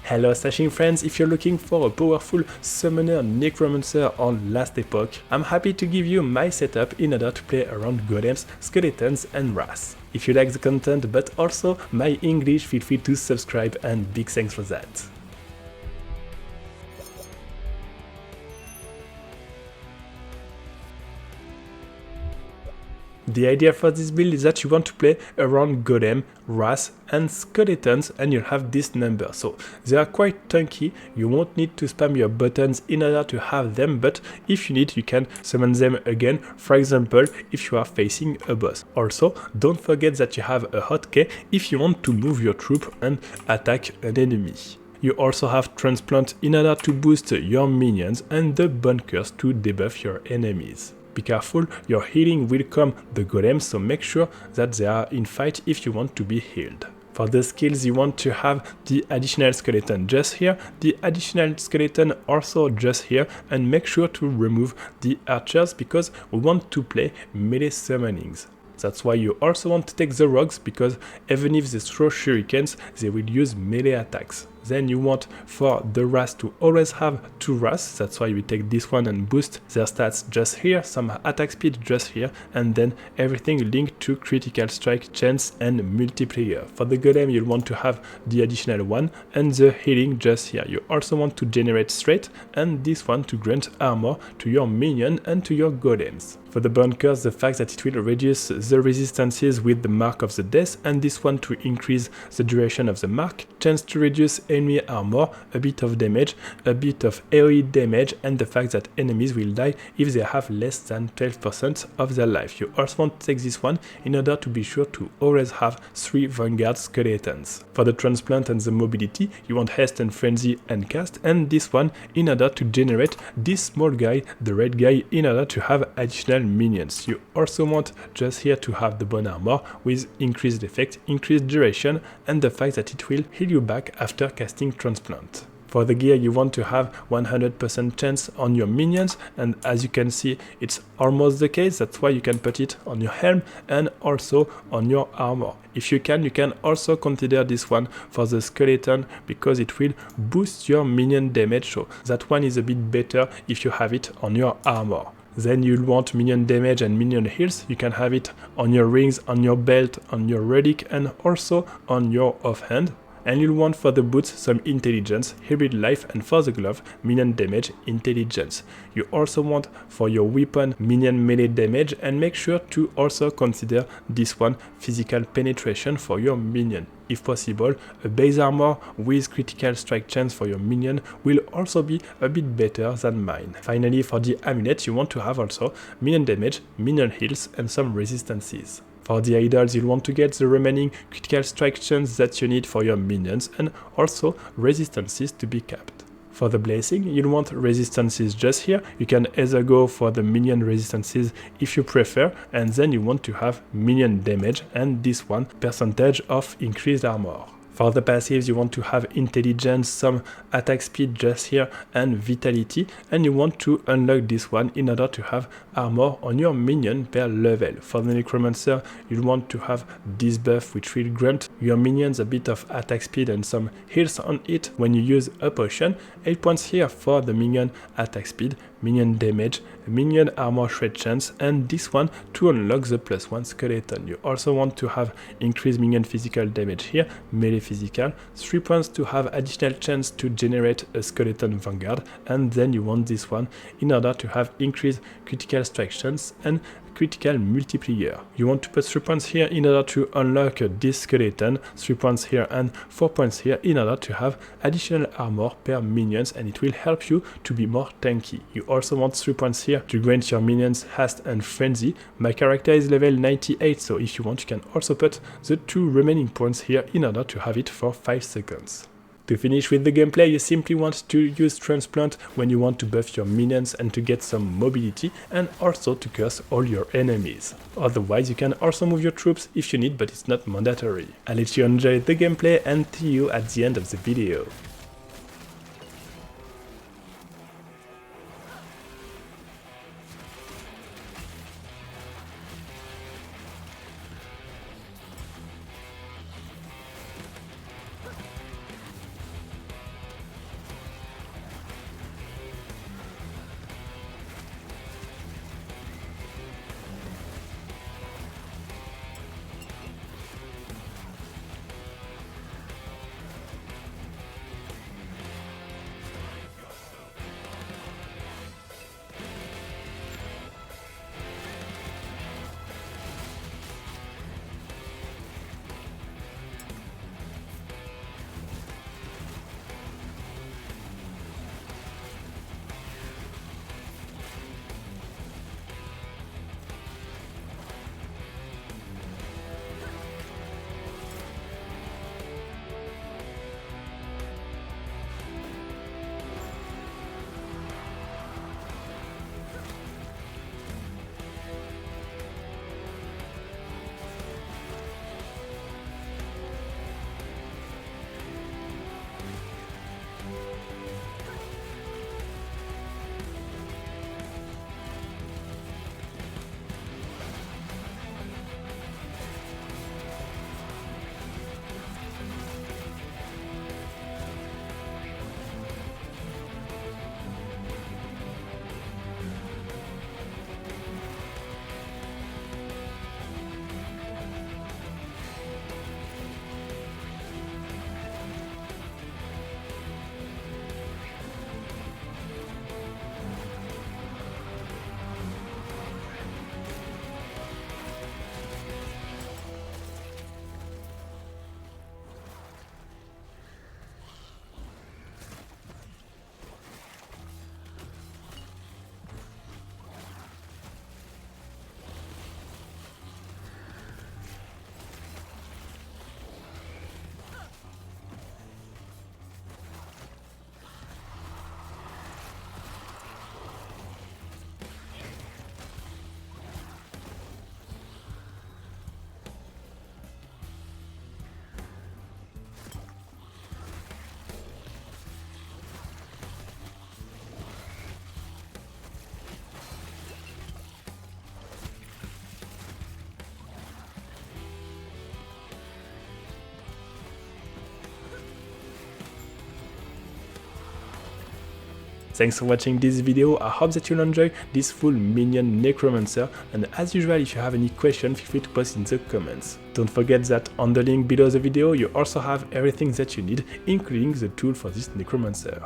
Hello slashing friends, if you're looking for a powerful summoner Necromancer on Last Epoch, I'm happy to give you my setup in order to play around golems, skeletons and wraiths. If you like the content but also my English, feel free to subscribe and big thanks for that. The idea for this build is that you want to play around golem, wraith and skeletons and you'll have this number. So they are quite tanky, you won't need to spam your buttons in order to have them, but if you need you can summon them again, for example if you are facing a boss. Also don't forget that you have a hotkey if you want to move your troop and attack an enemy. You also have transplant in order to boost your minions and the bunkers to debuff your enemies. Be careful, your healing will come the golems, so make sure that they are in fight if you want to be healed. For the skills you want to have the additional skeleton just here, the additional skeleton also just here, and make sure to remove the archers because we want to play melee summonings. That's why you also want to take the rogues, because even if they throw shurikens, they will use melee attacks. Then you want for the wraiths to always have 2 wraiths, that's why we take this one and boost their stats just here, some attack speed just here, and then everything linked to critical strike, chance and multiplayer. For the golem you'll want to have the additional one and the healing just here. You also want to generate straight and this one to grant armor to your minion and to your golems. For the bunkers, the fact that it will reduce the resistances with the mark of the death and this one to increase the duration of the mark, chance to reduce enemy armor, a bit of damage, a bit of AoE damage, and the fact that enemies will die if they have less than 12% of their life. You also want to take this one in order to be sure to always have 3 vanguard skeletons. For the transplant and the mobility, you want haste and frenzy and cast, and this one in order to generate this small guy, the red guy, in order to have additional minions. You also want just here to have the bone armor with increased effect, increased duration, and the fact that it will heal you back after casting transplant. For the gear you want to have 100% chance on your minions, and as you can see it's almost the case, that's why you can put it on your helm and also on your armor. If you can also consider this one for the skeleton because it will boost your minion damage, so that one is a bit better if you have it on your armor. Then you'll want minion damage and minion heals. You can have it on your rings, on your belt, on your relic and also on your offhand. And you'll want for the boots some intelligence, hybrid life, and for the glove, minion damage, intelligence. You also want for your weapon minion melee damage, and make sure to also consider this one, physical penetration for your minion. If possible, a base armor with critical strike chance for your minion will also be a bit better than mine. Finally, for the amulet, you want to have also minion damage, minion heals, and some resistances. For the idols, you'll want to get the remaining critical strike chance that you need for your minions and also resistances to be capped. For the blessing, you'll want resistances just here. You can either go for the minion resistances if you prefer, and then you want to have minion damage and this one percentage of increased armor. For the passives, you want to have intelligence, some attack speed just here, and vitality, and you want to unlock this one in order to have armor on your minion per level. For the necromancer, you want to have this buff which will grant your minions a bit of attack speed and some heals on it when you use a potion. 8 points here for the minion attack speed, minion damage, minion armor shred chance, and this one to unlock the +1 skeleton. You also want to have increased minion physical damage here, melee physical, 3 points to have additional chance to generate a skeleton vanguard, and then you want this one in order to have increased critical strike chance and critical multiplier. You want to put 3 points here in order to unlock this skeleton, 3 points here and 4 points here in order to have additional armor per minions, and it will help you to be more tanky. You also want 3 points here to grant your minions haste and frenzy. My character is level 98, so if you want you can also put the 2 remaining points here in order to have it for 5 seconds. To finish with the gameplay, you simply want to use transplant when you want to buff your minions and to get some mobility, and also to curse all your enemies. Otherwise you can also move your troops if you need, but it's not mandatory. I'll let you enjoy the gameplay and see you at the end of the video. Thanks for watching this video, I hope that you'll enjoy this full minion Necromancer, and as usual if you have any questions feel free to post in the comments. Don't forget that on the link below the video you also have everything that you need, including the tool for this Necromancer.